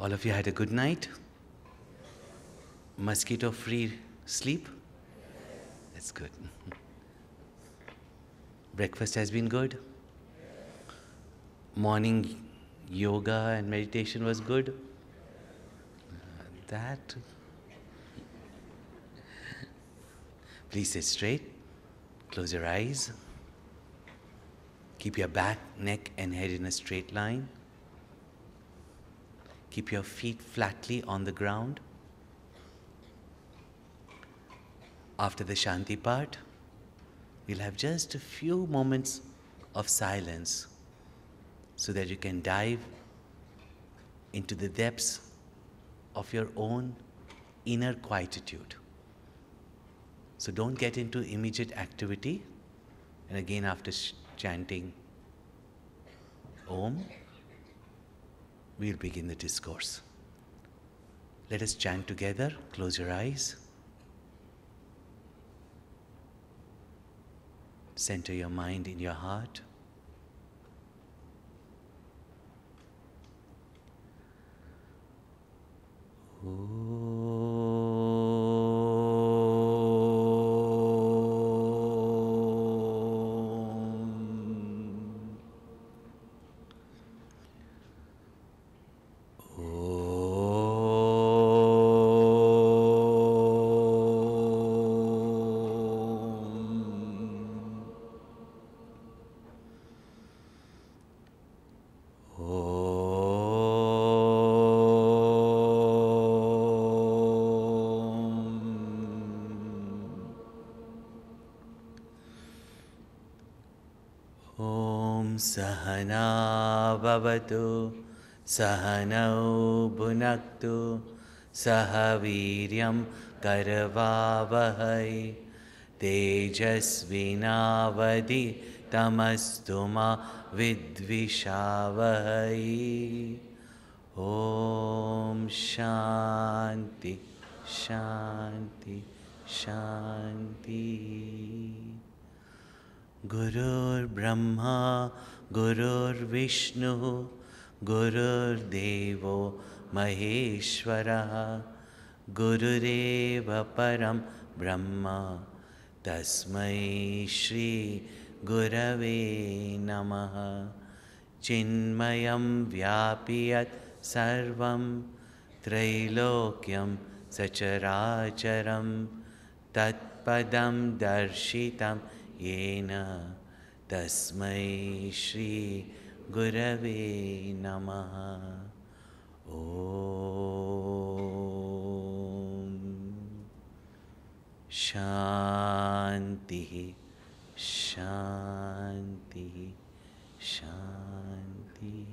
All of you had a good night? Mosquito-free sleep? That's good. Breakfast has been good? Morning yoga and meditation was good? That? Please sit straight. Close your eyes. Keep your back, neck and head in a straight line. Keep your feet flatly on the ground. After the Shanti part, we'll have just a few moments of silence so that you can dive into the depths of your own inner quietude. So don't get into immediate activity. And again, after chanting Om, we'll begin the discourse. Let us chant together. Close your eyes. Center your mind in your heart. Sahana bhavatu, sahanau bhunaktu, sahaviryam karavavahai, tejasvinavadi tamastuma vidvishavahai. Om Shanti, Shanti, Shanti. Gurur Brahma, Gurur Vishnu, Gurur Devo Maheshwara, Gurureva Param Brahma, Tasmai Shri Gurave Namaha. Chinmayam Vyapiyat Sarvam, Trailokyam Sacharacharam, Tatpadam Darshitam Yena, Tasmai Shri Gurave Namaha. Om Shanti, Shanti, Shanti.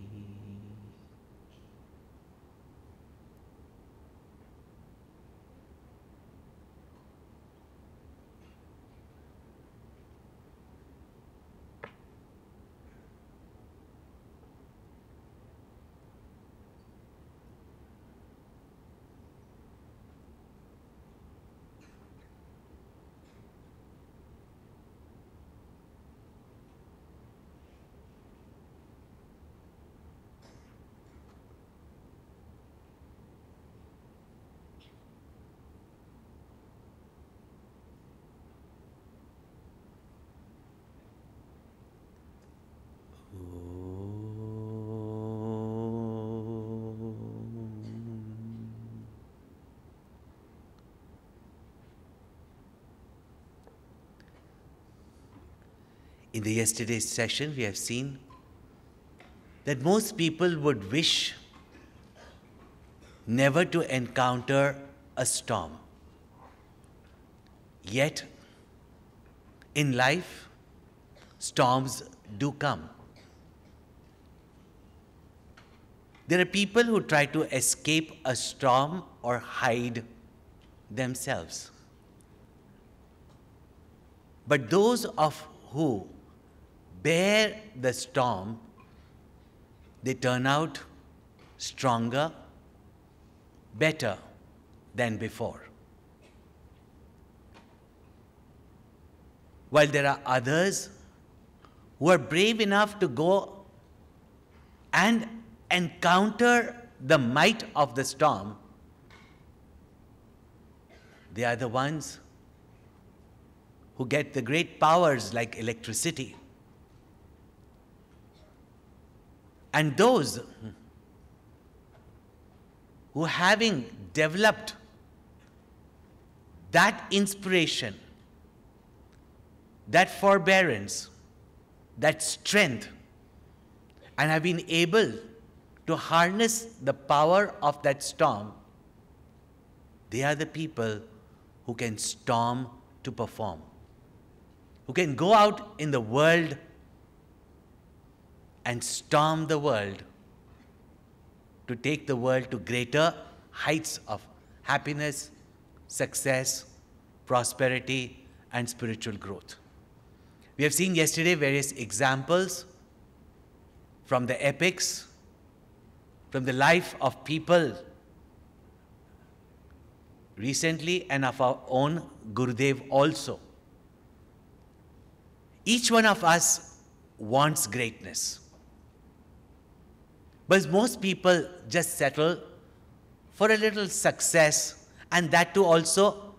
In the yesterday's session, we have seen that most people would wish never to encounter a storm. Yet, in life, storms do come. There are people who try to escape a storm or hide themselves. But those of who bear the storm, they turn out stronger, better than before. While there are others who are brave enough to go and encounter the might of the storm, they are the ones who get the great powers like electricity. And those who, having developed that inspiration, that forbearance, that strength, and have been able to harness the power of that storm, they are the people who can storm to perform, who can go out in the world and storm the world to take the world to greater heights of happiness, success, prosperity, and spiritual growth. We have seen yesterday various examples from the epics, from the life of people recently, and of our own Gurudev also. Each one of us wants greatness. But most people just settle for a little success, and that too also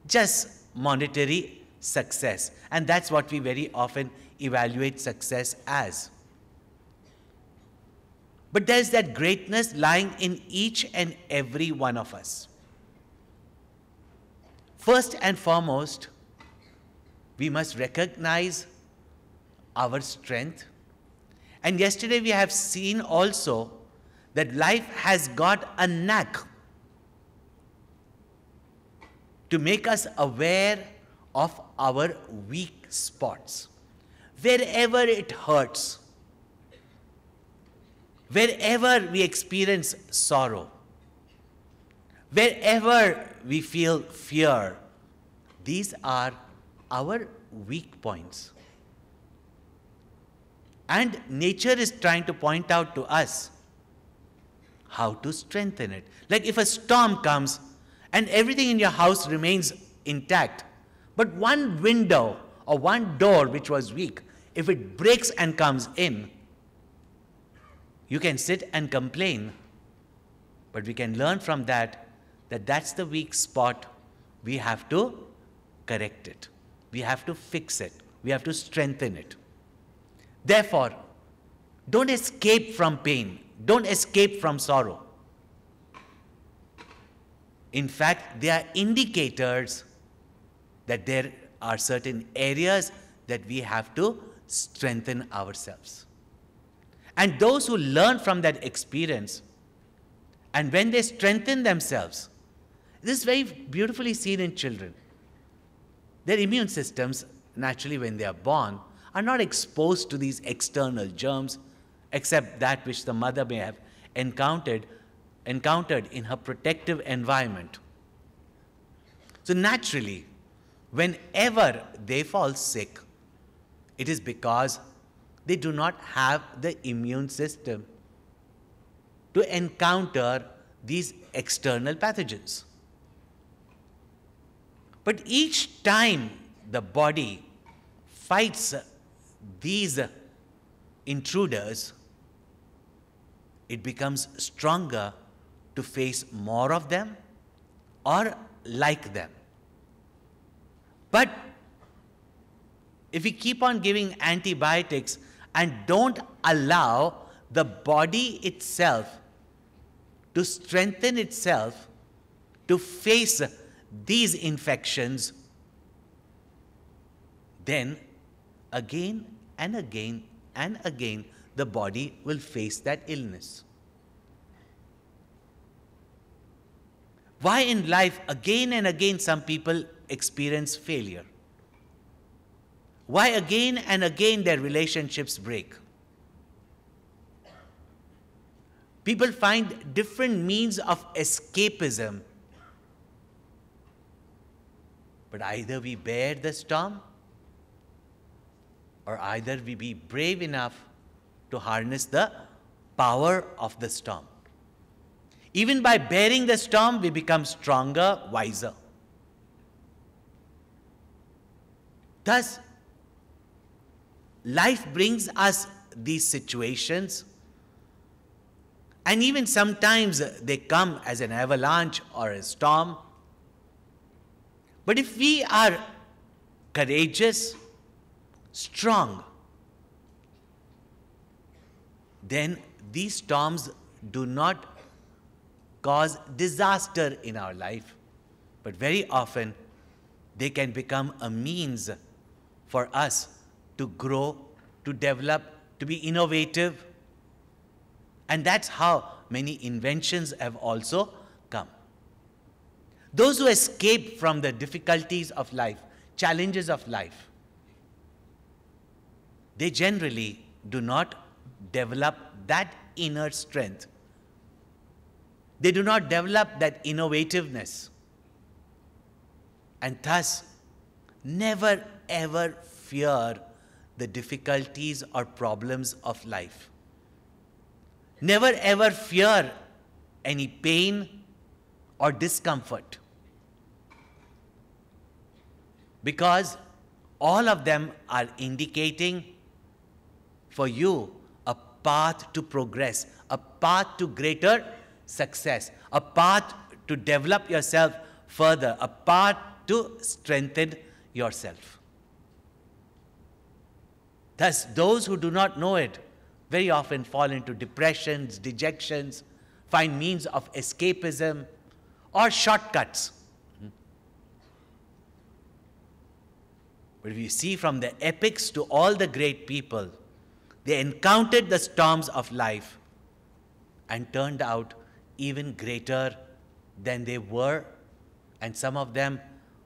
just monetary success. And that's what we very often evaluate success as. But there's that greatness lying in each and every one of us. First and foremost, we must recognize our strength. And yesterday we have seen also that life has got a knack to make us aware of our weak spots. Wherever it hurts, wherever we experience sorrow, wherever we feel fear, these are our weak points. And nature is trying to point out to us how to strengthen it. Like if a storm comes and everything in your house remains intact, but one window or one door which was weak, if it breaks and comes in, you can sit and complain, but we can learn from that that that's the weak spot. We have to correct it. We have to fix it. We have to strengthen it. Therefore, don't escape from pain. Don't escape from sorrow. In fact, they are indicators that there are certain areas that we have to strengthen ourselves. And those who learn from that experience, and when they strengthen themselves, this is very beautifully seen in children. Their immune systems, naturally when they are born, are not exposed to these external germs, except that which the mother may have encountered in her protective environment. So naturally, whenever they fall sick, it is because they do not have the immune system to encounter these external pathogens. But each time the body fights these intruders, it becomes stronger to face more of them or like them. But if we keep on giving antibiotics and don't allow the body itself to strengthen itself to face these infections, then again and again and again the body will face that illness. Why in life again and again some people experience failure? Why again and again their relationships break? People find different means of escapism. But either we bear the storm, or either we be brave enough to harness the power of the storm. Even by bearing the storm, we become stronger, wiser. Thus, life brings us these situations, And even sometimes they come as an avalanche or a storm. But if we are courageous, strong, then these storms do not cause disaster in our life, but very often they can become a means for us to grow, to develop, to be innovative. And that's how many inventions have also come. Those who escape from the difficulties of life, challenges of life, they generally do not develop that inner strength. They do not develop that innovativeness. And thus, never ever fear the difficulties or problems of life. Never ever fear any pain or discomfort, because all of them are indicating for you a path to progress, a path to greater success, a path to develop yourself further, a path to strengthen yourself. Thus, those who do not know it very often fall into depressions, dejections, find means of escapism or shortcuts. But if you see from the epics to all the great people, they encountered the storms of life and turned out even greater than they were, and some of them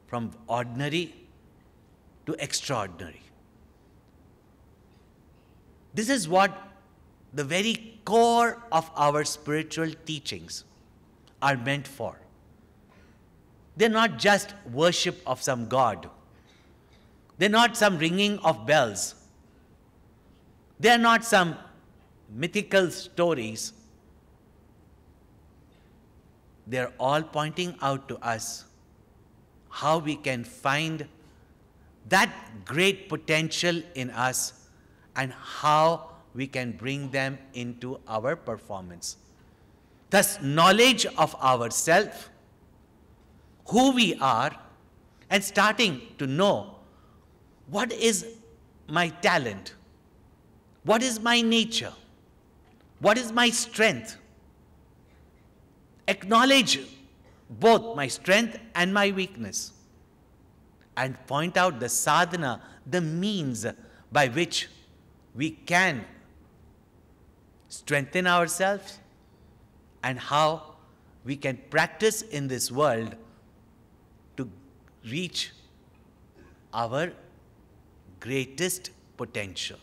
from ordinary to extraordinary. This is what the very core of our spiritual teachings are meant for. They're not just worship of some god. They're not some ringing of bells. They're not some mythical stories. They're all pointing out to us how we can find that great potential in us and how we can bring them into our performance. Thus, knowledge of ourselves, who we are, and starting to know what is my talent, what is my nature, what is my strength. Acknowledge both my strength and my weakness, and point out the sadhana, the means by which we can strengthen ourselves and how we can practice in this world to reach our greatest potential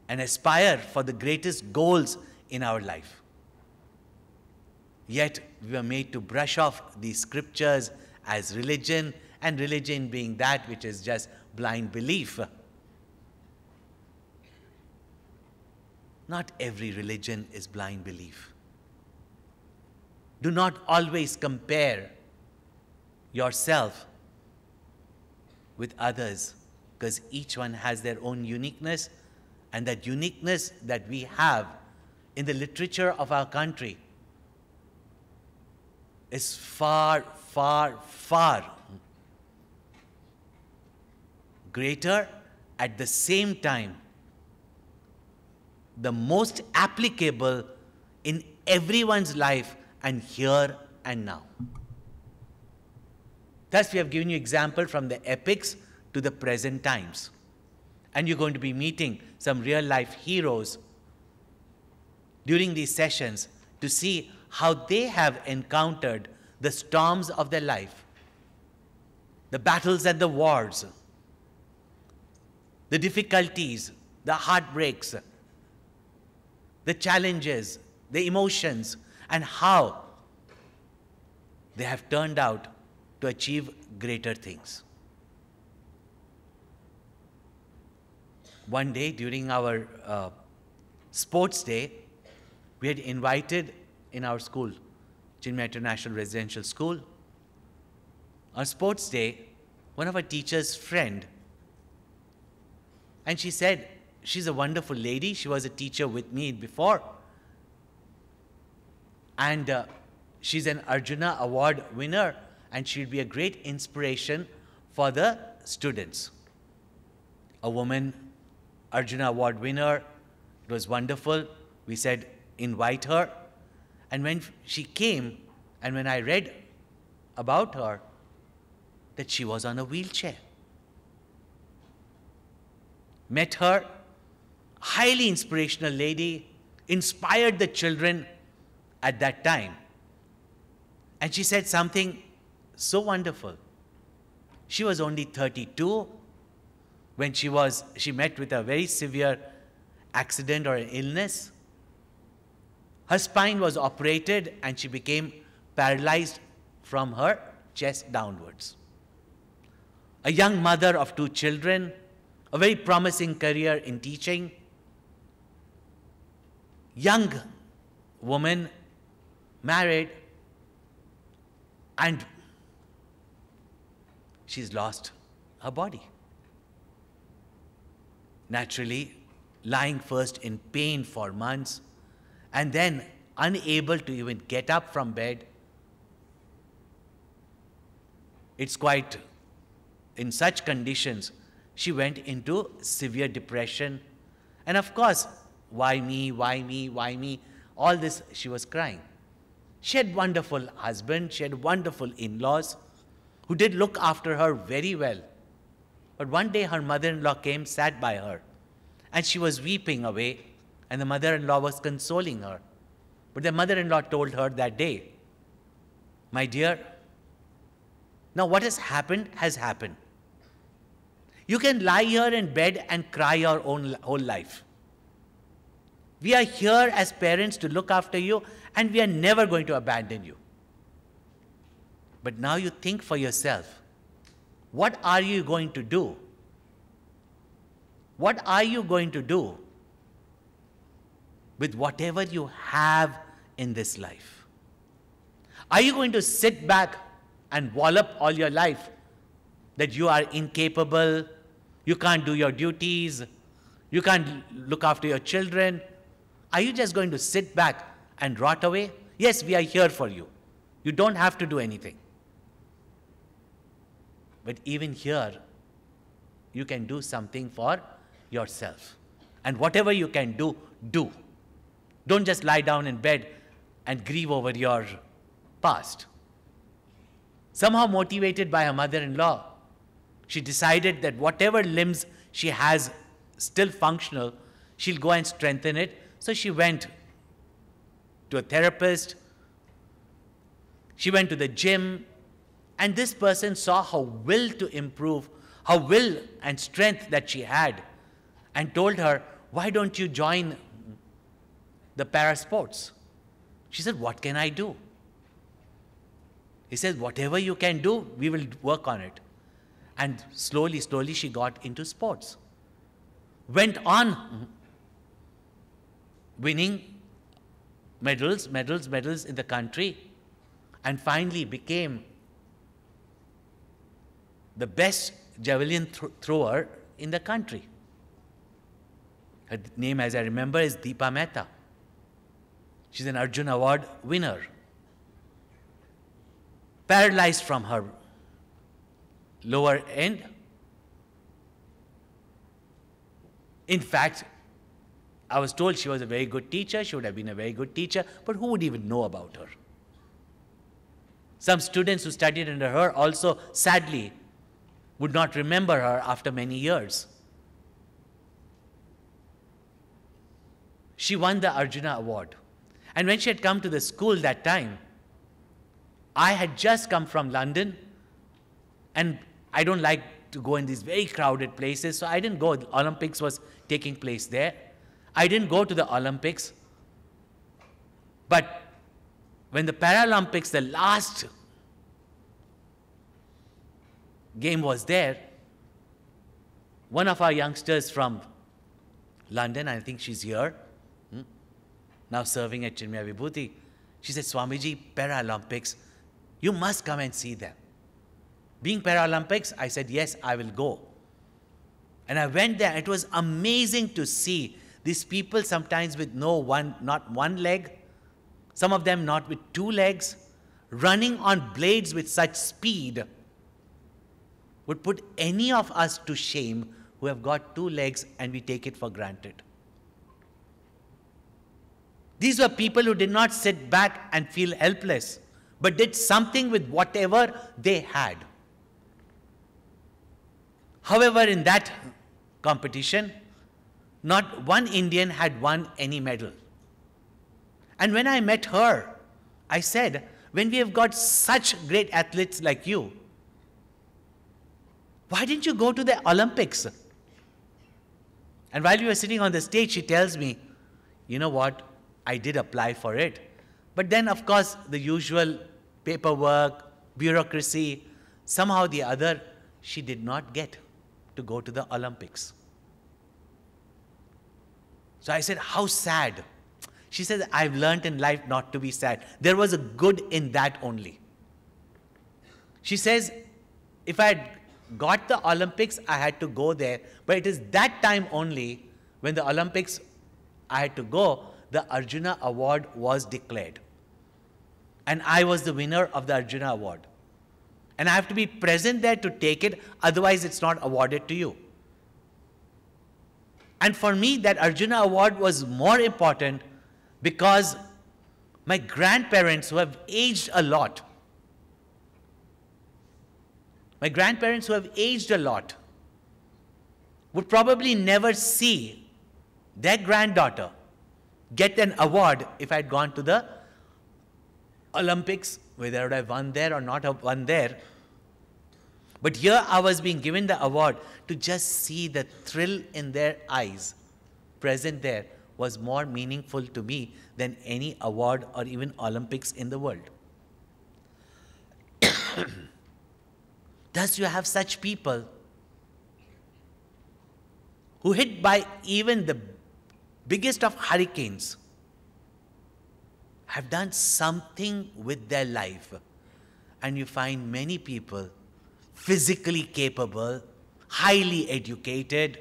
and aspire for the greatest goals in our life. Yet we are made to brush off these scriptures as religion, and religion being that which is just blind belief. Not every religion is blind belief. Do not always compare yourself with others, because each one has their own uniqueness, and that uniqueness that we have in the literature of our country is far, far, far greater, at the same time the most applicable in everyone's life and here and now. Thus, we have given you example from the epics to the present times. And you're going to be meeting some real life heroes during these sessions to see how they have encountered the storms of their life, the battles and the wars, the difficulties, the heartbreaks, the challenges, the emotions, and how they have turned out to achieve greater things. One day during our sports day, we had invited in our school, Chinmaya International Residential School, on sports day, one of our teacher's friend. And she said, she's a wonderful lady. She was a teacher with me before. And she's an Arjuna Award winner, and she'll be a great inspiration for the students. A woman, Arjuna Award winner. It was wonderful. We said, invite her. And when she came, and when I read about her, that she was on a wheelchair. Met her, highly inspirational lady, inspired the children at that time. And she said something so wonderful. She was only 32 when she met with a very severe accident or an illness. Her spine was operated and she became paralyzed from her chest downwards. A young mother of 2 children, a very promising career in teaching. Young woman, married, and she's lost her body. Naturally, lying first in pain for months, and then unable to even get up from bed. It's quite, in such conditions, she went into severe depression. And of course, why me, why me, why me? All this, she was crying. She had wonderful husband, she had wonderful in-laws who did look after her very well. But one day her mother-in-law came, sat by her, and she was weeping away, and the mother-in-law was consoling her. But the mother-in-law told her that day, my dear, now what has happened has happened. You can lie here in bed and cry your own whole life. We are here as parents to look after you, and we are never going to abandon you. But now you think for yourself, what are you going to do? What are you going to do with whatever you have in this life? Are you going to sit back and wallop all your life that you are incapable, you can't do your duties, you can't look after your children? Are you just going to sit back and rot away? Yes, we are here for you. You don't have to do anything. But even here, you can do something for yourself. And whatever you can do, do. Don't just lie down in bed and grieve over your past. Somehow motivated by her mother-in-law, she decided that whatever limbs she has still functional, she'll go and strengthen it. So she went to a therapist, she went to the gym, and this person saw her will to improve, her will and strength that she had, and told her, why don't you join the para sports? She said, what can I do? He said, whatever you can do, we will work on it. And slowly, slowly she got into sports. Went on winning medals in the country, and finally became the best javelin thrower in the country. Her name, as I remember, is Deepa Mehta. She's an Arjuna Award winner. Paralyzed from her lower end. In fact, I was told she was a very good teacher, she would have been a very good teacher, but who would even know about her? Some students who studied under her also, sadly, would not remember her after many years. She won the Arjuna Award. And when she had come to the school that time, I had just come from London, and I don't like to go in these very crowded places, so I didn't go. The Olympics was taking place there. I didn't go to the Olympics. But when the Paralympics, the last game was there, one of our youngsters from London, I think she's here, now serving at Chinmaya Vibhuti, she said, Swamiji, Paralympics, you must come and see them. Being Paralympics, I said, yes, I will go. And I went there. It was amazing to see these people sometimes with not one leg, some of them not with 2 legs, running on blades with such speed, would put any of us to shame who have got 2 legs and we take it for granted. These were people who did not sit back and feel helpless, but did something with whatever they had. However, in that competition, not one Indian had won any medal. And when I met her, I said, when we have got such great athletes like you, why didn't you go to the Olympics? And while we were sitting on the stage, she tells me, you know what, I did apply for it. But then, of course, the usual paperwork, bureaucracy, somehow or the other, she did not get to go to the Olympics. So I said, how sad. She says, I've learned in life not to be sad. There was a good in that only. She says, if I had got the Olympics, I had to go there. But it is that time only when the Olympics I had to go, the Arjuna Award was declared. And I was the winner of the Arjuna Award. And I have to be present there to take it, otherwise it's not awarded to you. And for me, that Arjuna Award was more important because my grandparents, who have aged a lot, would probably never see their granddaughter get an award if I had gone to the Olympics, whether I would have won there or not have won there. But here I was being given the award. To just see the thrill in their eyes present there was more meaningful to me than any award or even Olympics in the world. Thus you have such people who, hit by even the biggest of hurricanes, have done something with their life. And you find many people physically capable, highly educated,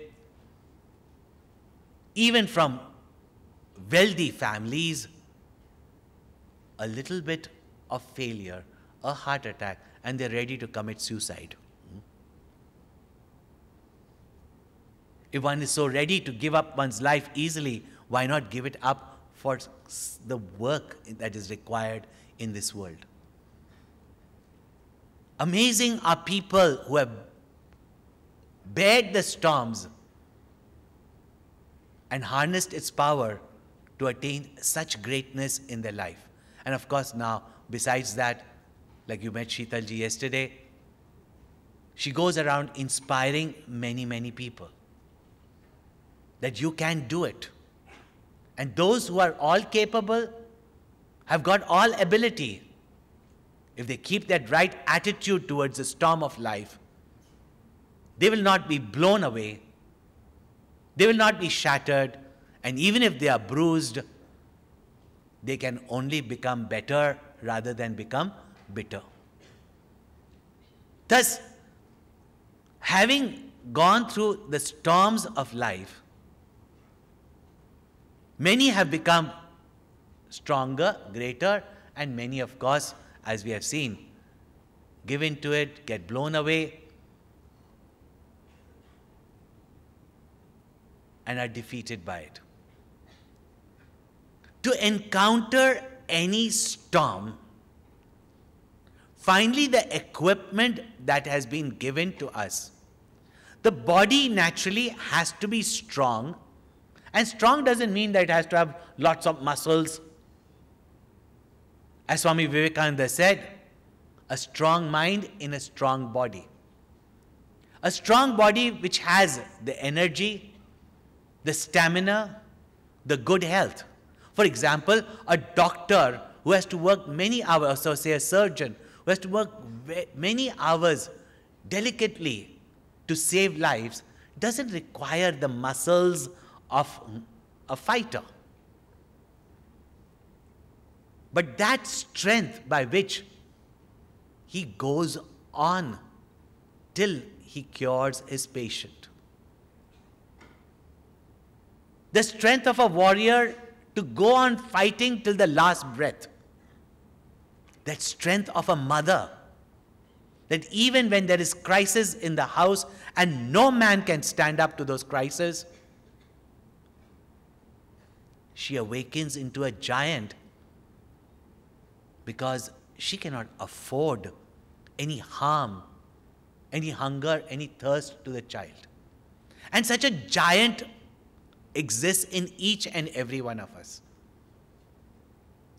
even from wealthy families, a little bit of failure, a heart attack, and they're ready to commit suicide. If one is so ready to give up one's life easily, why not give it up for the work that is required in this world? Amazing are people who have bared the storms and harnessed its power to attain such greatness in their life. And of course now, besides that, like you met Sheetalji yesterday, she goes around inspiring many, many people that you can do it. And those who are all capable have got all ability. If they keep that right attitude towards the storm of life, they will not be blown away. They will not be shattered. And even if they are bruised, they can only become better rather than become bitter. Thus, having gone through the storms of life, many have become stronger, greater, and many, of course, as we have seen, give in to it, get blown away, and are defeated by it. To encounter any storm, finally the equipment that has been given to us, the body naturally has to be strong. And strong doesn't mean that it has to have lots of muscles. As Swami Vivekananda said, a strong mind in a strong body. A strong body which has the energy, the stamina, the good health. For example, a doctor who has to work many hours, so say a surgeon, who has to work many hours delicately to save lives, doesn't require the muscles of a fighter. But that strength by which he goes on till he cures his patient. The strength of a warrior to go on fighting till the last breath. That strength of a mother, that even when there is crisis in the house and no man can stand up to those crises, she awakens into a giant because she cannot afford any harm, any hunger, any thirst to the child. And such a giant exists in each and every one of us.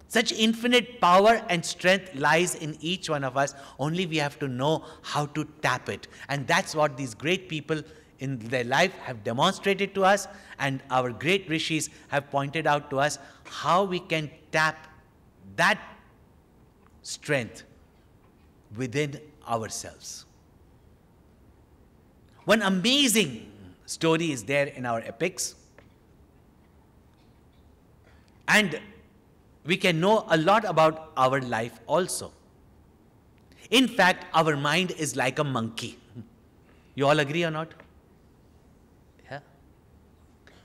Such infinite power and strength lies in each one of us. Only we have to know how to tap it. And that's what these great people in their life have demonstrated to us, and our great rishis have pointed out to us how we can tap that strength within ourselves. One amazing story is there in our epics, and we can know a lot about our life also. In fact, our mind is like a monkey. You all agree or not? Yeah.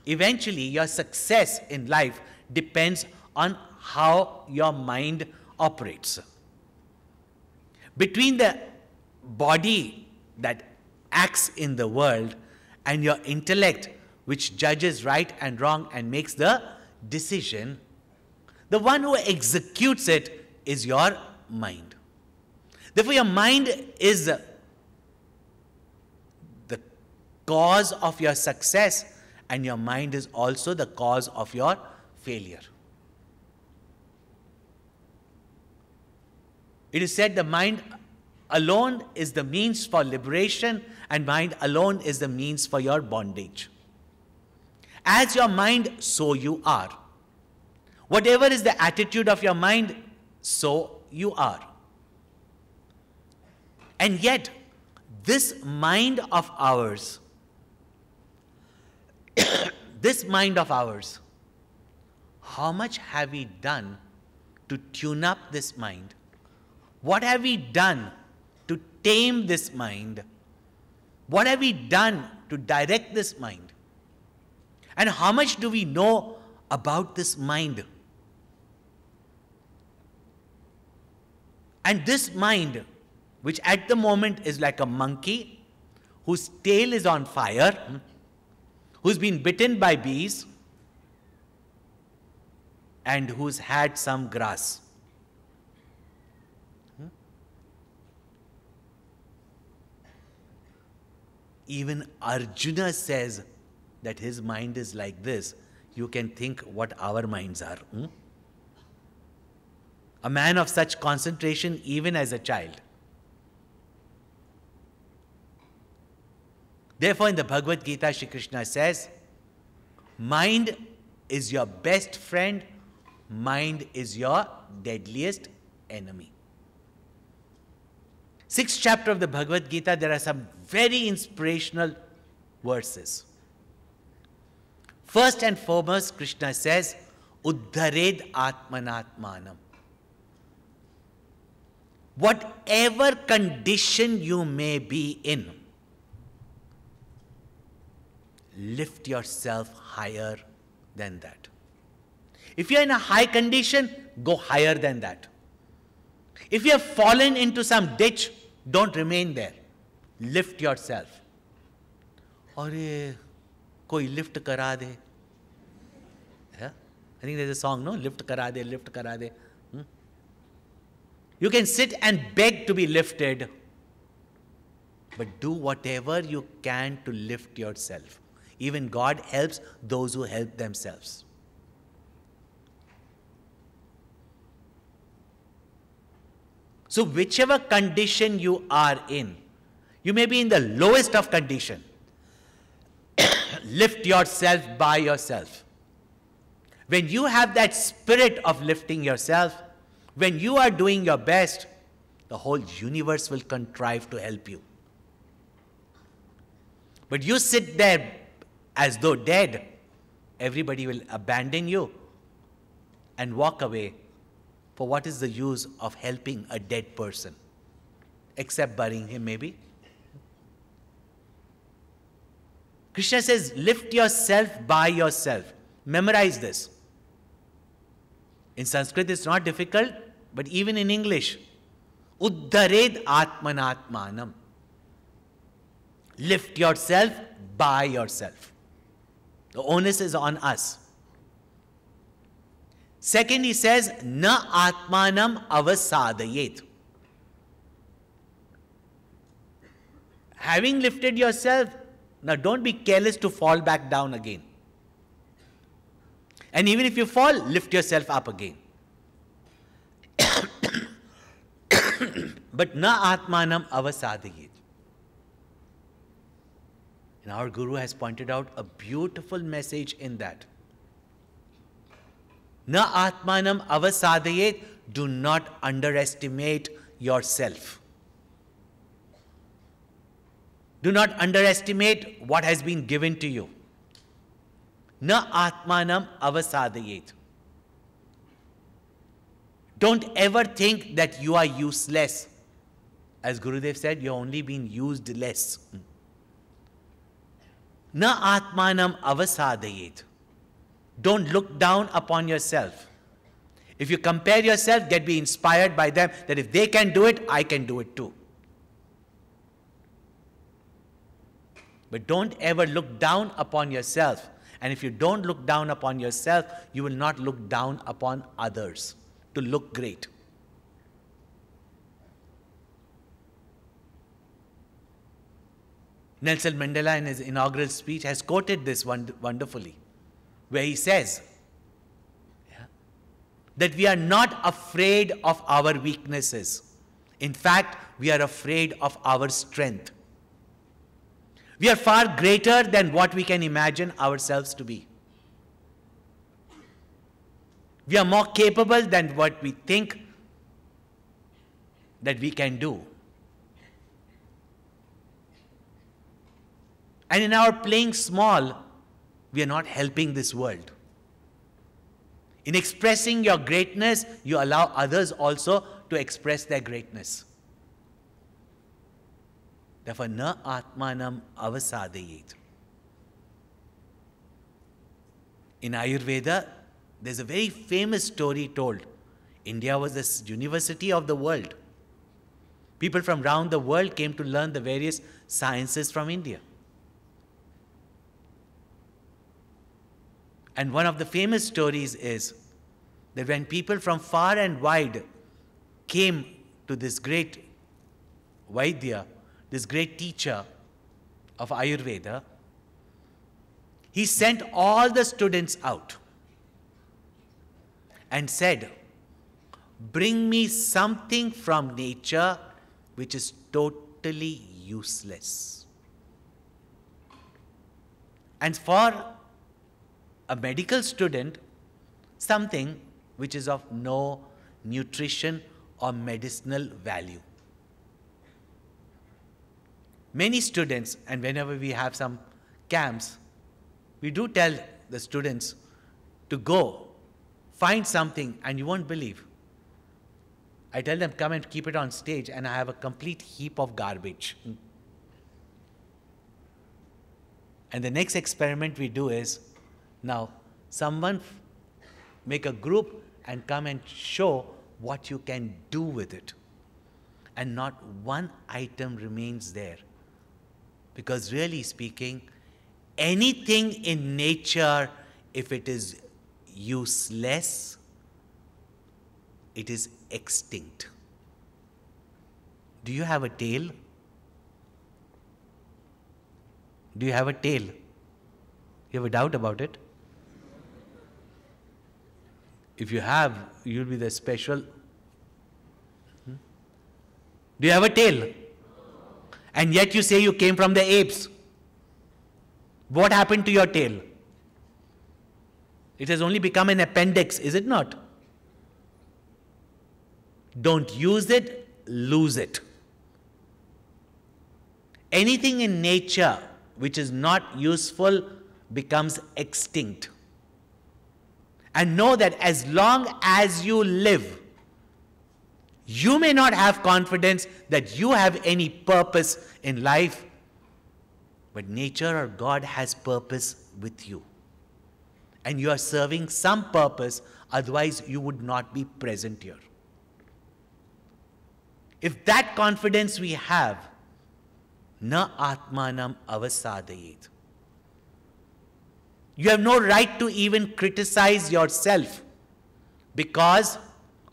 Eventually, your success in life depends on how your mind operates. Between the body that acts in the world and your intellect, which judges right and wrong and makes the decision, the one who executes it is your mind. Therefore, your mind is the cause of your success, and your mind is also the cause of your failure. It is said the mind alone is the means for liberation, and mind alone is the means for your bondage. As your mind, so you are. Whatever is the attitude of your mind, so you are. And yet, this mind of ours, how much have we done to tune up this mind? What have we done to tame this mind? What have we done to direct this mind? And how much do we know about this mind? And this mind, which at the moment is like a monkey, whose tail is on fire, who's been bitten by bees, and who's had some grass. Even Arjuna says that his mind is like this. You can think what our minds are. A man of such concentration even as a child. Therefore, in the Bhagavad Gita, Shri Krishna says, mind is your best friend, mind is your deadliest enemy. 6th chapter of the Bhagavad Gita, there are some very inspirational verses. First and foremost, Krishna says, Uddhared Atmanatmanam. Whatever condition you may be in, lift yourself higher than that. If you're in a high condition, go higher than that. If you have fallen into some ditch, don't remain there. Lift yourself. Aure, koi lift kara de. Yeah? I think there's a song, no? Lift kara de, lift kara de. You can sit and beg to be lifted, but do whatever you can to lift yourself. Even God helps those who help themselves. So whichever condition you are in, you may be in the lowest of condition. Lift yourself by yourself. When you have that spirit of lifting yourself, when you are doing your best, the whole universe will contrive to help you. But you sit there as though dead, everybody will abandon you and walk away. For what is the use of helping a dead person? Except burying him, maybe. Krishna says, lift yourself by yourself. Memorize this. In Sanskrit it's not difficult, but even in English, Uddhared Atmanatmanam. Lift yourself by yourself. The onus is on us. Second, he says, Na Atmanam avasadayet. Having lifted yourself, now don't be careless to fall back down again. And even if you fall, lift yourself up again. But na atmanam avasadayet. And our Guru has pointed out a beautiful message in that. Na atmanam avasadayet. Do not underestimate yourself. Do not underestimate what has been given to you. Na atmanam avasadayet. Don't ever think that you are useless. As Gurudev said, you have only been used less. Na atmanam avasadayet. Don't look down upon yourself. If you compare yourself, be inspired by them, that if they can do it, I can do it too. But don't ever look down upon yourself. And if you don't look down upon yourself, you will not look down upon others to look great. Nelson Mandela in his inaugural speech has quoted this wonderfully, where he says that we are not afraid of our weaknesses. In fact, we are afraid of our strength. We are far greater than what we can imagine ourselves to be. We are more capable than what we think that we can do. And in our playing small, we are not helping this world. In expressing your greatness, you allow others also to express their greatness. Therefore, na atmanam avasadayet. In Ayurveda, there's a very famous story told. India was the university of the world. People from around the world came to learn the various sciences from India. And one of the famous stories is that when people from far and wide came to this great Vaidya, this great teacher of Ayurveda, he sent all the students out and said, bring me something from nature which is totally useless. And for a medical student, something which is of no nutrition or medicinal value. Many students, and whenever we have some camps, we do tell the students to go, find something, and you won't believe. I tell them, come and keep it on stage, and I have a complete heap of garbage. And the next experiment we do is, now, someone make a group and come and show what you can do with it. And not one item remains there. Because really speaking, anything in nature, if it is useless, it is extinct. Do you have a tail? Do you have a tail? You have a doubt about it? If you have, you'll be the special. Do you have a tail? And yet you say you came from the apes. What happened to your tail? It has only become an appendix, is it not? Don't use it, lose it. Anything in nature which is not useful becomes extinct. And know that as long as you live, you may not have confidence that you have any purpose in life, but nature or God has purpose with you. And you are serving some purpose Otherwise, you would not be present here. If that confidence we have, na atmanam avasadayet. You have no right to even criticize yourself because,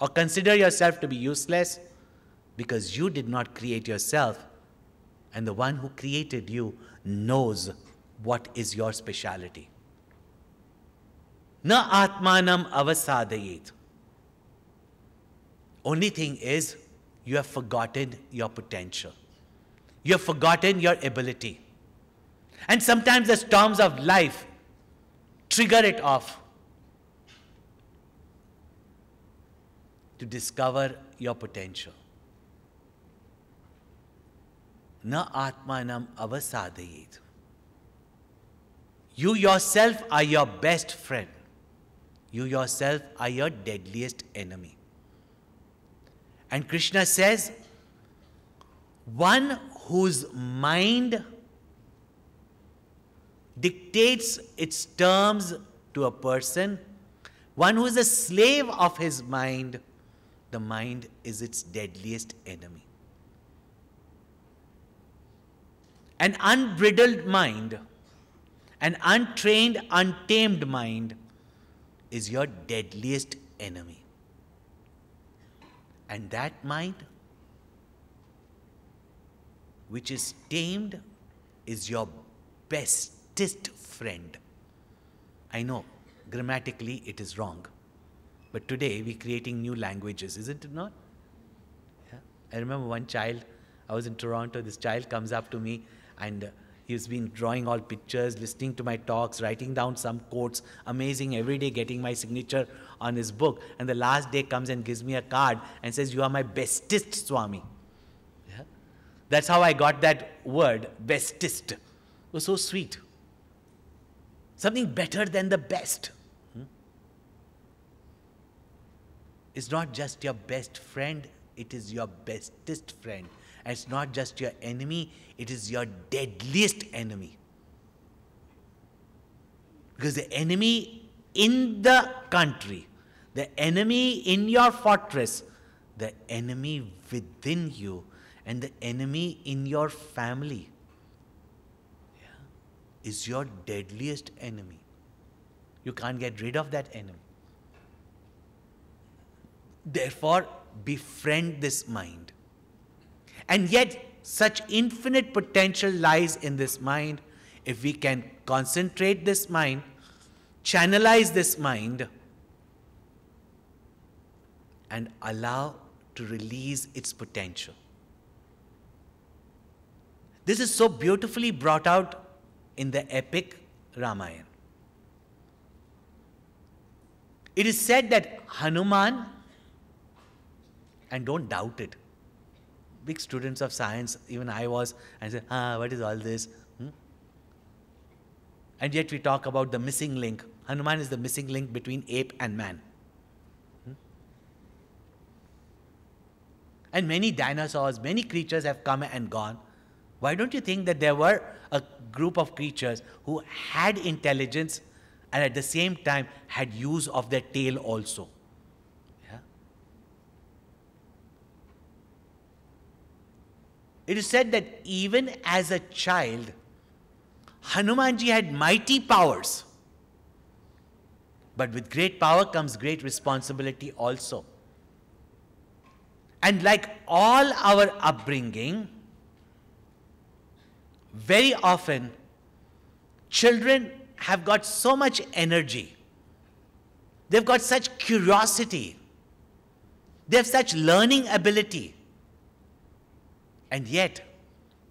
or consider yourself to be useless, because you did not create yourself, and the one who created you knows what is your speciality. Na atmanam avasadayet. Only thing is, you have forgotten your potential. You have forgotten your ability. And sometimes the storms of life trigger it off to discover your potential. Na atmanam avasadayet. You yourself are your best friend. You yourself are your deadliest enemy. And Krishna says, one whose mind dictates its terms to a person, one who is a slave of his mind, the mind is its deadliest enemy. An unbridled mind, an untrained, untamed mind is your deadliest enemy. And that mind, which is tamed, is your bestest friend. I know, grammatically it is wrong. But today we're creating new languages, isn't it not? Yeah. I remember one child, I was in Toronto, this child comes up to me and he's been drawing all pictures, listening to my talks, writing down some quotes, amazing, every day getting my signature on his book. And the last day comes and gives me a card and says, "You are my bestest, Swami." Yeah? That's how I got that word, bestest. It was so sweet. Something better than the best. It's not just your best friend, it is your bestest friend. And it's not just your enemy, it is your deadliest enemy. Because the enemy in the country, the enemy in your fortress, the enemy within you, and the enemy in your family is your deadliest enemy. You can't get rid of that enemy. Therefore, befriend this mind. And yet, such infinite potential lies in this mind. If we can concentrate this mind, channelize this mind, and allow to release its potential. This is so beautifully brought out in the epic Ramayana. It is said that Hanuman, and don't doubt it, big students of science, even I was, and said, what is all this? And yet we talk about the missing link. Hanuman is the missing link between ape and man. And many dinosaurs, many creatures have come and gone. Why don't you think that there were a group of creatures who had intelligence and at the same time had use of their tail also? Yeah? It is said that even as a child, Hanumanji had mighty powers. But with great power comes great responsibility also. And like all our upbringing, very often, children have got so much energy. They've got such curiosity. They have such learning ability. And yet,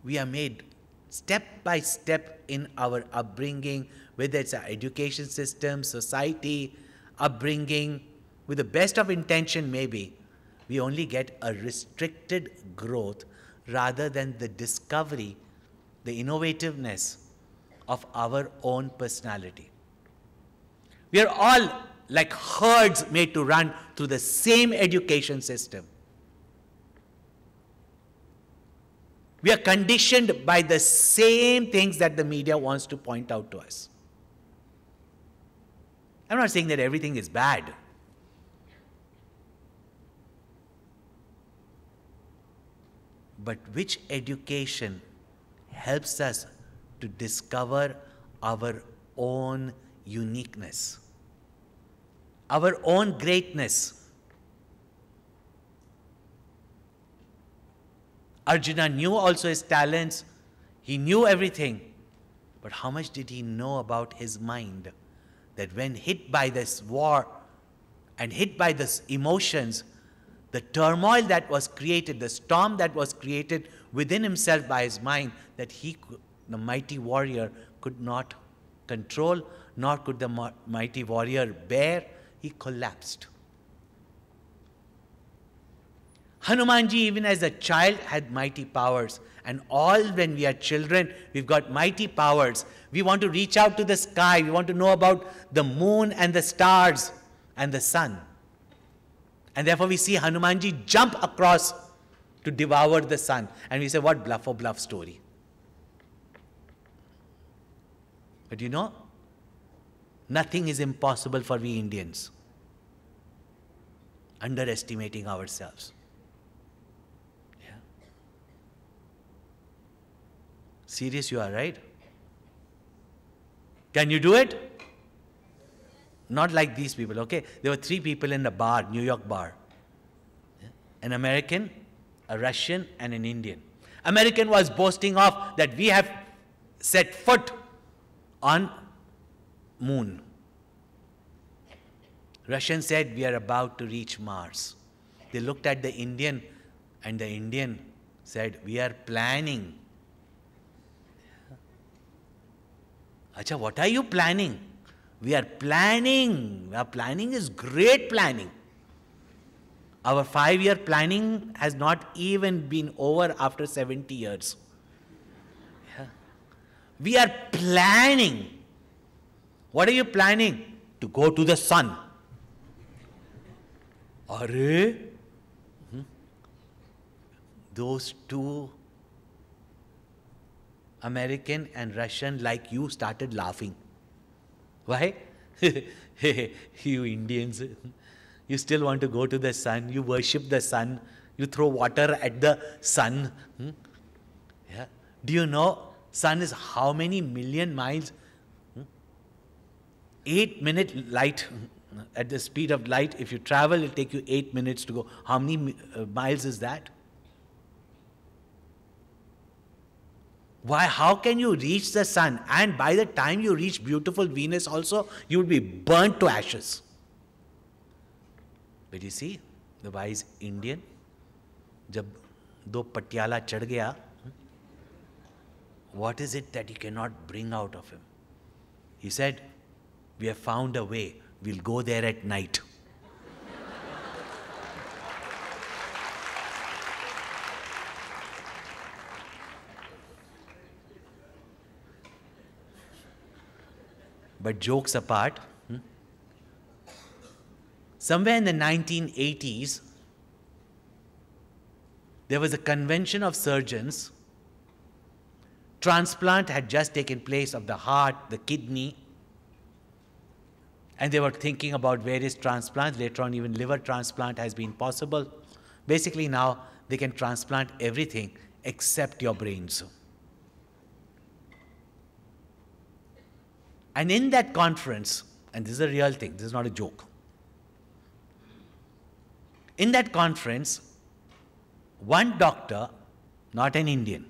we are made step by step in our upbringing, whether it's our education system, society, upbringing, with the best of intention maybe, we only get a restricted growth rather than the discovery, the innovativeness of our own personality. We are all like herds made to run through the same education system. We are conditioned by the same things that the media wants to point out to us. I'm not saying that everything is bad. But which education helps us to discover our own uniqueness, our own greatness? Arjuna knew also his talents. He knew everything. But how much did he know about his mind? That when hit by this war and hit by this emotions, the turmoil that was created, the storm that was created within himself by his mind, that he, the mighty warrior, could not control, nor could the mighty warrior bear, he collapsed. Hanumanji, even as a child, had mighty powers. And all when we are children, we've got mighty powers. We want to reach out to the sky. We want to know about the moon and the stars and the sun. And therefore we see Hanumanji jump across to devour the sun. And we say, what bluff story. But you know, nothing is impossible for we Indians. Underestimating ourselves. Serious you are, right? Can you do it? Not like these people, okay? There were 3 people in the bar, New York bar. An American, a Russian, and an Indian. American was boasting of that we have set foot on moon. Russian said we are about to reach Mars. They looked at the Indian, and the Indian said we are planning. Acha, what are you planning? We are planning. Our planning is great planning. Our 5-year planning has not even been over after 70 years. Yeah. We are planning. What are you planning? To go to the sun. Arre? Those 2 American and Russian like you started laughing. Why? You Indians, you still want to go to the sun, you worship the sun, you throw water at the sun. Yeah. Do you know sun is how many million miles? 8-minute light, at the speed of light, if you travel, it will take you 8 minutes to go. How many miles is that? Why? How can you reach the sun? And by the time you reach beautiful Venus also, you will be burnt to ashes. But you see, the wise Indian, jab 2 patiala chad gaya, what is it that he cannot bring out of him? He said, we have found a way. We'll go there at night. But jokes apart, somewhere in the 1980s, there was a convention of surgeons. Transplant had just taken place of the heart, the kidney, and they were thinking about various transplants. Later on, even liver transplant has been possible. Basically now, they can transplant everything except your brains. And in that conference, and this is a real thing, this is not a joke. In that conference, one doctor, not an Indian,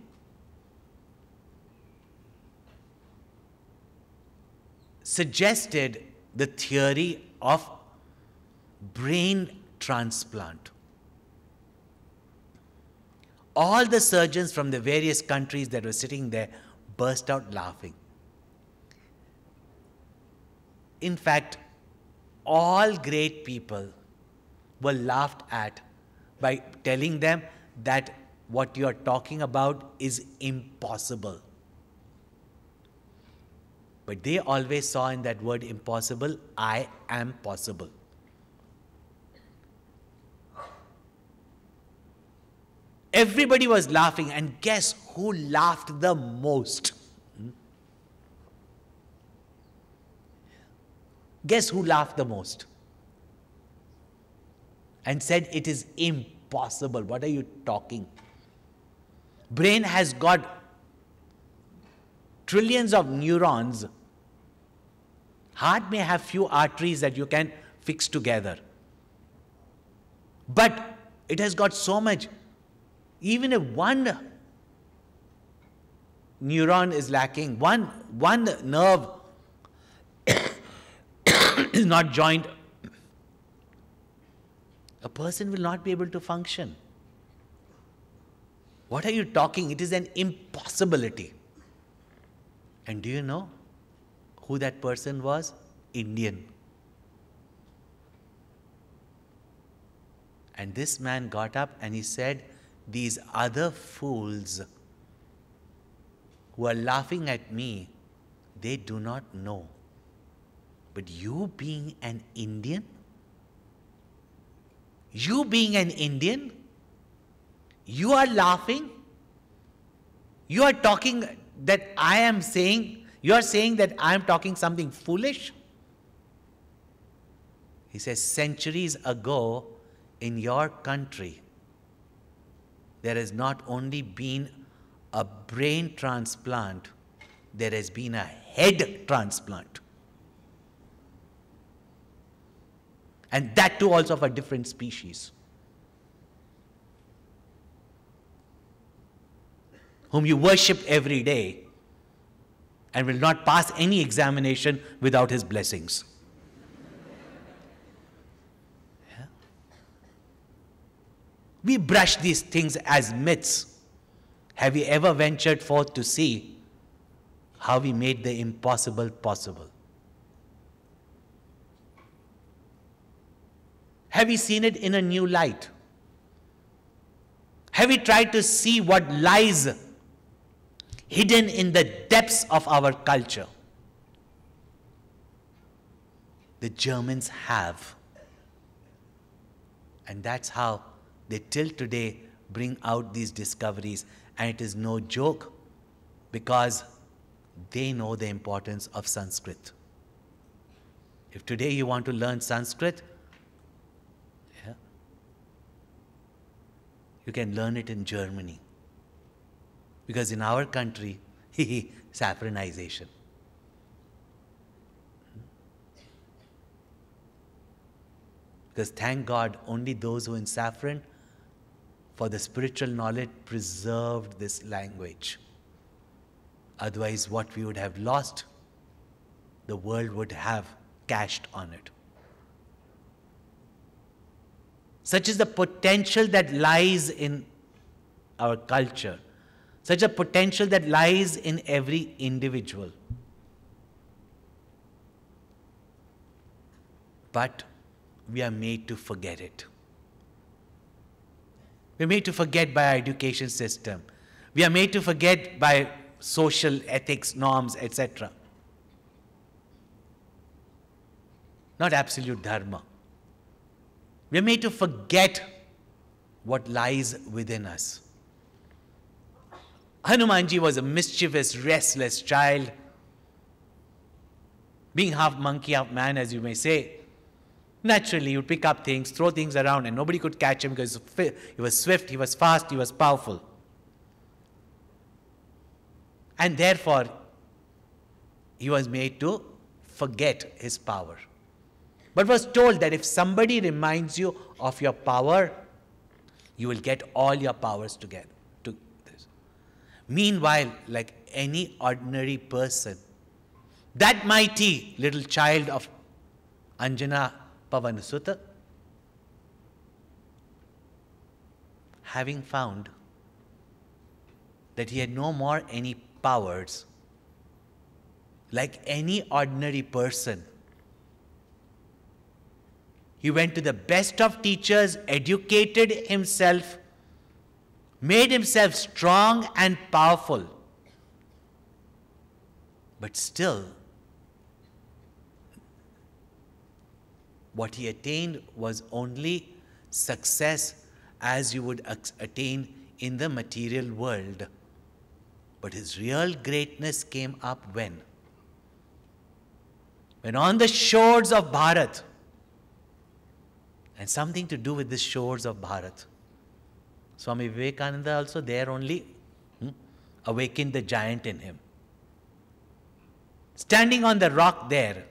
suggested the theory of brain transplant. All the surgeons from the various countries that were sitting there burst out laughing. In fact, all great people were laughed at by telling them that what you are talking about is impossible. But they always saw in that word impossible, I am possible. Everybody was laughing, and guess who laughed the most? Guess who laughed the most? And said, it is impossible. What are you talking? Brain has got trillions of neurons. Heart may have few arteries that you can fix together. But it has got so much. Even if one neuron is lacking, one nerve is not joined, a person will not be able to function. What are you talking? It is an impossibility. And do you know who that person was? Indian. And this man got up and he said, these other fools who are laughing at me, they do not know. But you being an Indian, you are laughing, you are talking that I am saying, you are saying that I am talking something foolish. He says, centuries ago in your country, there has not only been a brain transplant, there has been a head transplant. And that too also of a different species, whom you worship every day and will not pass any examination without his blessings. Yeah. We brush these things as myths. Have you ever ventured forth to see how we made the impossible possible? Have you seen it in a new light? Have we tried to see what lies hidden in the depths of our culture? The Germans have. And that's how they till today bring out these discoveries. And it is no joke, because they know the importance of Sanskrit. If today you want to learn Sanskrit, you can learn it in Germany. Because in our country, saffronization. Because thank God, only those who in saffron, for the spiritual knowledge, preserved this language. Otherwise, what we would have lost, the world would have cashed on it. Such is the potential that lies in our culture, such a potential that lies in every individual. But we are made to forget it. We are made to forget by our education system. We are made to forget by social ethics, norms, etc. Not absolute dharma. We are made to forget what lies within us. Hanumanji was a mischievous, restless child, being half monkey, half man, as you may say. Naturally, he would pick up things, throw things around, and nobody could catch him because he was swift, he was fast, he was powerful. And therefore, he was made to forget his power. But was told that if somebody reminds you of your power, you will get all your powers together. Meanwhile, like any ordinary person, that mighty little child of Anjana Pavanasuta, having found that he had no more any powers, like any ordinary person, he went to the best of teachers, educated himself, made himself strong and powerful. But still, what he attained was only success as you would attain in the material world. But his real greatness came up when? When on the shores of Bharat, and something to do with the shores of Bharat. Swami Vivekananda also there only awakened the giant in him. Standing on the rock there,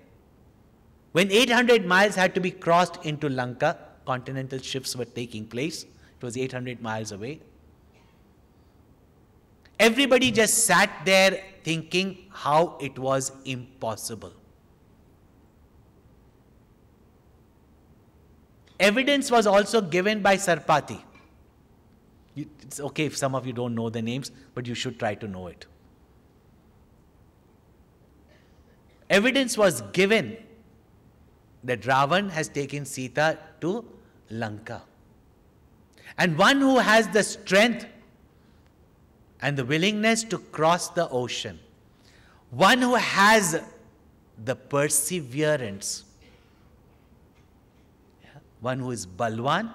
when 800 miles had to be crossed into Lanka, continental shifts were taking place. It was 800 miles away. Everybody just sat there thinking how it was impossible. Evidence was also given by Sarpati. It's okay if some of you don't know the names, but you should try to know it. Evidence was given that Ravan has taken Sita to Lanka. And one who has the strength and the willingness to cross the ocean, one who has the perseverance, one who is Balwan,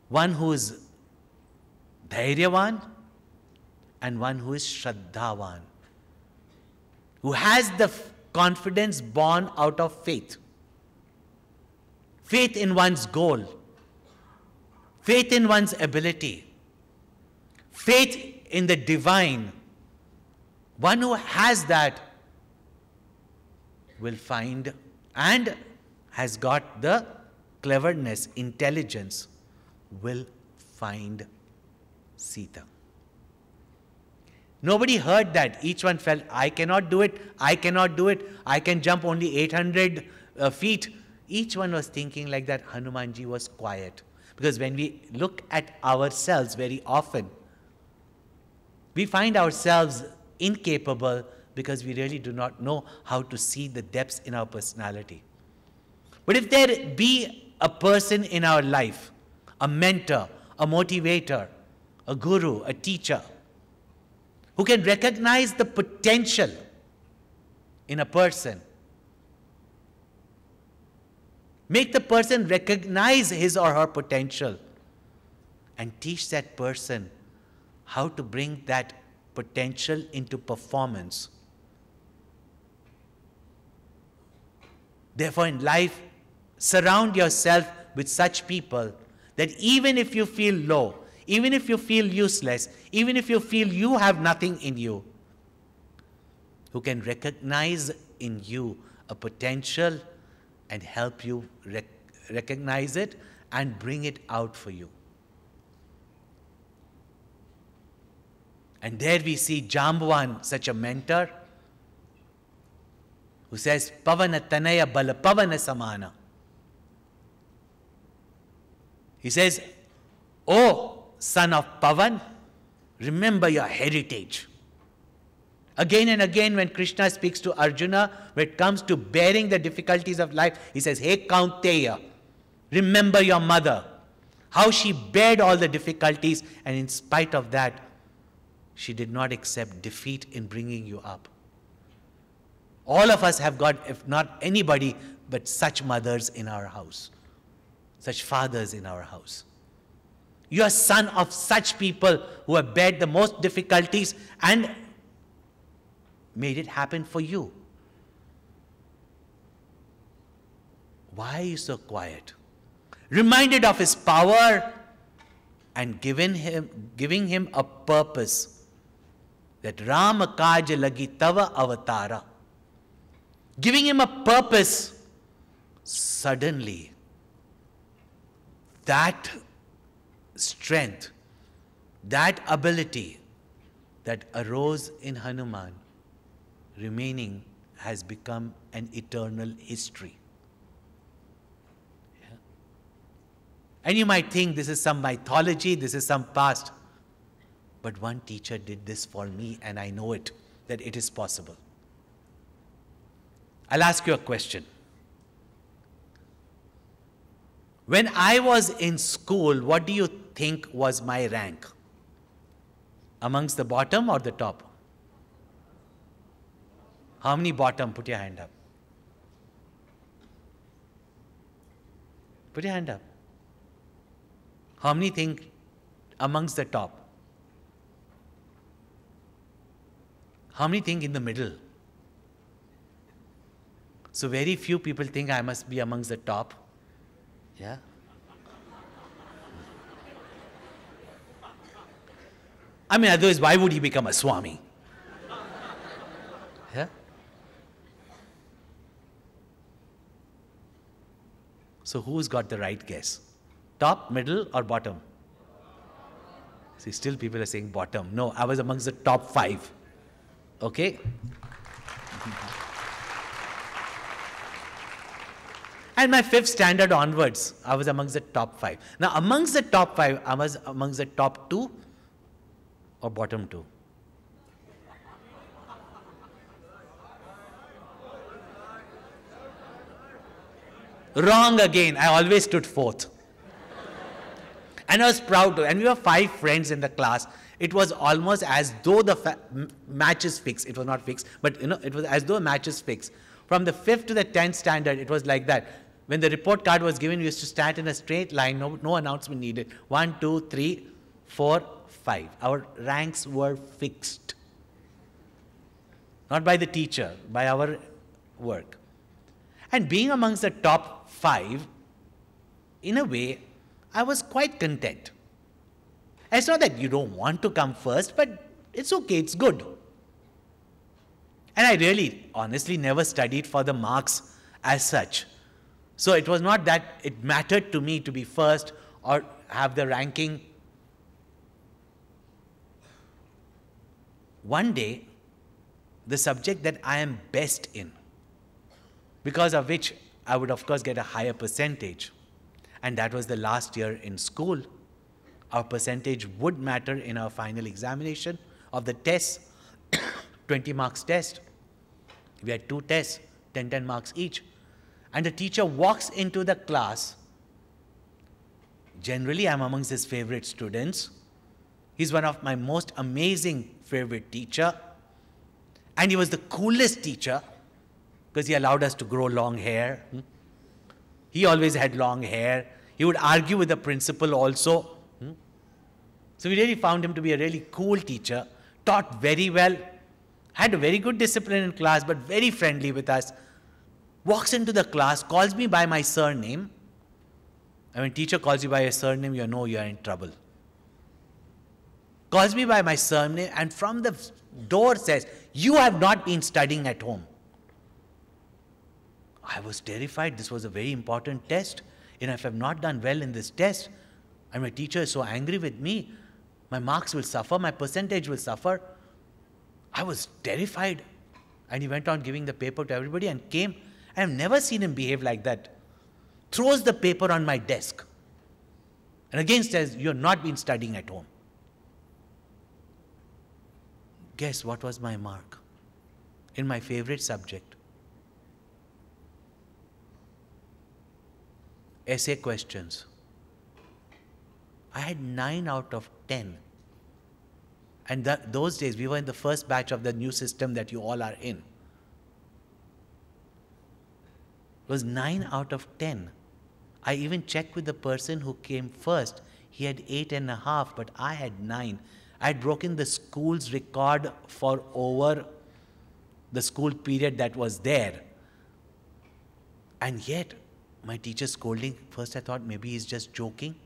one who is Dhairyavan, and one who is Shraddhavan, who has the confidence born out of faith. Faith in one's goal, faith in one's ability, faith in the divine. One who has that will find and has got the cleverness, intelligence, will find Sita. Nobody heard that. Each one felt, I cannot do it, I cannot do it, I can jump only 800 feet. Each one was thinking like that. Hanumanji was quiet. Because when we look at ourselves very often, we find ourselves incapable because we really do not know how to see the depths in our personality. But if there be a person in our life, a mentor, a motivator, a guru, a teacher, who can recognize the potential in a person, make the person recognize his or her potential, and teach that person how to bring that potential into performance. Therefore, in life, surround yourself with such people that even if you feel low, even if you feel useless, even if you feel you have nothing in you, who can recognize in you a potential and help you recognize it and bring it out for you. And there we see Jambuvan, such a mentor, who says, Pavana Tanaya Bala Pavana Samana. He says, oh, son of Pavan, remember your heritage. Again and again when Krishna speaks to Arjuna, when it comes to bearing the difficulties of life, he says, hey Kaunteya, remember your mother, how she bared all the difficulties, and in spite of that, she did not accept defeat in bringing you up. All of us have got, if not anybody, but such mothers in our house, such fathers in our house. You are son of such people who have bared the most difficulties and made it happen for you. Why are you so quiet? Reminded of his power and giving him a purpose. That Rama Kaj Lagi Tava Avatara. Giving him a purpose, suddenly that strength, that ability that arose in Hanuman, remaining, has become an eternal history. Yeah. And you might think this is some mythology, this is some past. But one teacher did this for me, and I know it, that it is possible. I'll ask you a question. When I was in school, what do you think was my rank? Amongst the bottom or the top? How many bottom? Put your hand up. Put your hand up. How many think amongst the top? How many think in the middle? So very few people think I must be amongst the top. Yeah? I mean, otherwise, why would he become a Swami? Yeah? So who's got the right guess? Top, middle, or bottom? See, still people are saying bottom. No, I was amongst the top 5. Okay? And my 5th standard onwards, I was amongst the top 5. Now, amongst the top 5, I was amongst the top 2 or bottom 2? Wrong again. I always stood 4th. And I was proud to. And we were 5 friends in the class. It was almost as though the match is fixed. It was not fixed, but it was as though a match is fixed. From the 5th to the 10th standard, it was like that. When the report card was given, we used to stand in a straight line, no announcement needed. 1, 2, 3, 4, 5. Our ranks were fixed. Not by the teacher, by our work. And being amongst the top 5, in a way, I was quite content. It's not that you don't want to come first, but it's okay, it's good. And I really, honestly, never studied for the marks as such. So it was not that it mattered to me to be first or have the ranking. One day, the subject that I am best in, because of which I would of course get a higher percentage, and that was the last year in school. Our percentage would matter in our final examination of the test, 20 marks test. We had 2 tests, 10 marks each. And the teacher walks into the class. Generally, I'm amongst his favorite students. He's one of my most amazing favorite teacher. And he was the coolest teacher because he allowed us to grow long hair. He always had long hair. He would argue with the principal also. So we really found him to be a really cool teacher, taught very well, had a very good discipline in class, but very friendly with us. Walks into the class, calls me by my surname. And when teacher calls you by your surname, you know you are in trouble. Calls me by my surname and from the door says, "You have not been studying at home." I was terrified. This was a very important test. And if I have not done well in this test, and my teacher is so angry with me, my marks will suffer, my percentage will suffer. I was terrified. And he went on giving the paper to everybody and came. I have never seen him behave like that. Throws the paper on my desk. And again says, "You have not been studying at home." Guess what was my mark in my favorite subject? Essay questions. I had 9 out of 10. And those days, we were in the first batch of the new system that you all are in. It was 9 out of 10. I even checked with the person who came first. He had 8.5, but I had 9. I had broken the school's record for over the school period that was there. And yet, my teacher scolding, first I thought maybe he's just joking.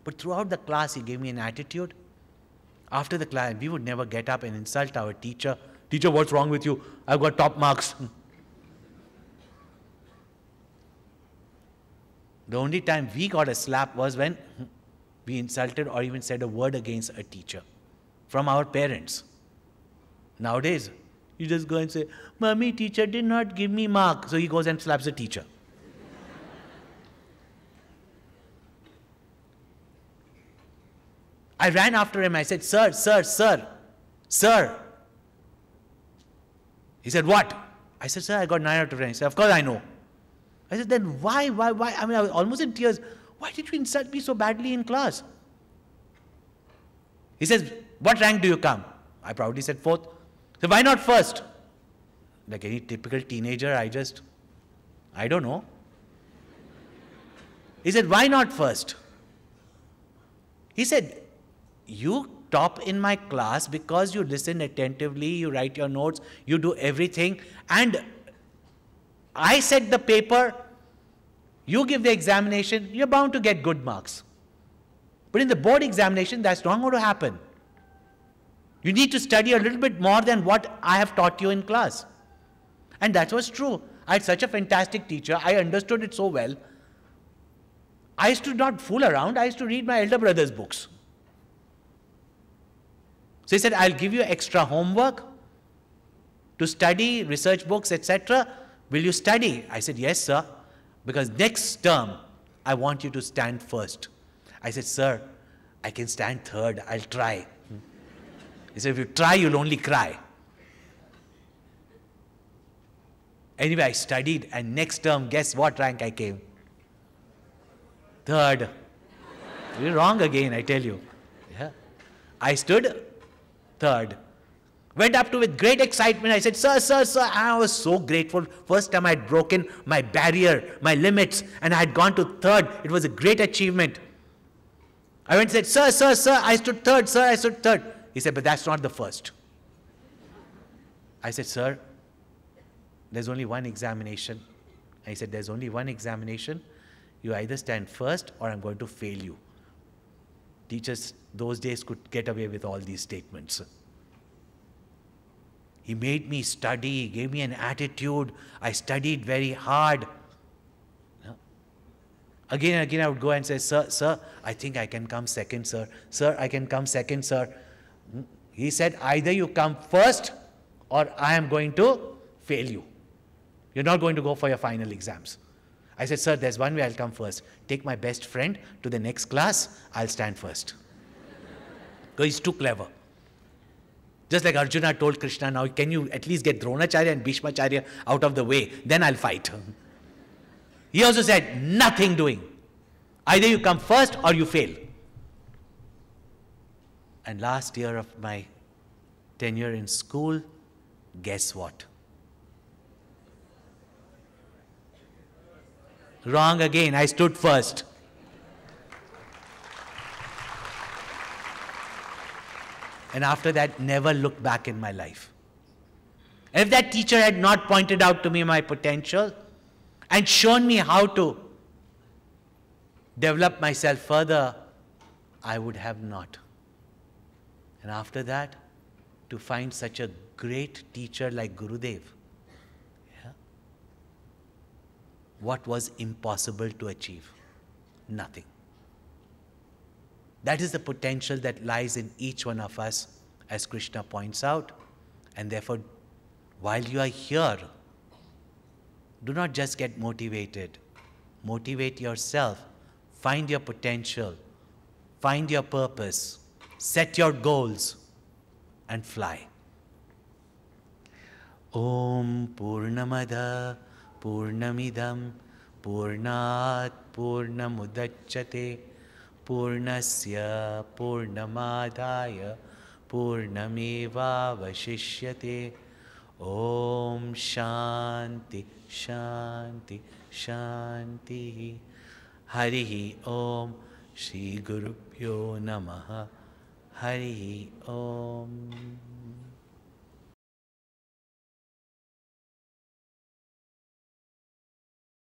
But throughout the class, he gave me an attitude. After the class, we would never get up and insult our teacher. "Teacher, what's wrong with you? I've got top marks." The only time we got a slap was when we insulted or even said a word against a teacher from our parents. Nowadays, you just go and say, "Mommy, teacher did not give me mark." So he goes and slaps the teacher. I ran after him. I said, "Sir, sir, sir, sir." He said, "What?" I said, "Sir, I got 9 out of 10. He said, "Of course I know." I said, "Then why? I mean, I was almost in tears. Why did you insult me so badly in class?" He says, "What rank do you come?" I proudly said 4th. He said, "Why not first?" Like any typical teenager, I don't know. He said, "Why not first?" He said, "You top in my class because you listen attentively, you write your notes, you do everything, and I set the paper, you give the examination, you're bound to get good marks. But in the board examination, that's not going to happen. You need to study a little bit more than what I have taught you in class. And that was true. I had such a fantastic teacher. I understood it so well. I used to not fool around. I used to read my elder brother's books. So he said, I'll give you extra homework to study, research books, etc. Will you study? I said, yes, sir. Because next term, I want you to stand first. I said, sir, I can stand third. I'll try. He said, if you try, you'll only cry. Anyway, I studied, and next term, guess what rank I came? Third. You're wrong again, I tell you. Yeah. I stood third. Went up to with great excitement. I said, sir, sir, sir. I was so grateful. First time I had broken my barrier, my limits, and I had gone to third. It was a great achievement. I went and said, sir, sir, sir, I stood third, sir, I stood third. He said, but that's not the first. I said, sir, there's only one examination. And he said, there's only one examination. You either stand first or I'm going to fail you. Teachers those days could get away with all these statements. He made me study, he gave me an attitude. I studied very hard. Again and again I would go and say, sir, sir, I think I can come second, sir. Sir, I can come second, sir. He said, either you come first or I am going to fail you. You're not going to go for your final exams. I said, sir, there's one way I'll come first. Take my best friend to the next class, I'll stand first. Because he's too clever. Just like Arjuna told Krishna, now can you at least get Dronacharya and Bhishmacharya out of the way, then I'll fight. He also said, nothing doing. Either you come first or you fail. And last year of my tenure in school, guess what? Wrong again, I stood first. And after that, never looked back in my life. And if that teacher had not pointed out to me my potential and shown me how to develop myself further, I would have not. And after that, to find such a great teacher like Gurudev, what was impossible to achieve? Nothing. That is the potential that lies in each one of us, as Krishna points out. And therefore, while you are here, do not just get motivated. Motivate yourself. Find your potential. Find your purpose. Set your goals and fly. Om Purnamada Purnamidam Purnat Purnamudachyate Purnasya Purnamadaya Purnameva Vashishyate. Om Shanti Shanti Shanti. Harihi Om. Shri Gurubhyo Namaha. Harihi Om.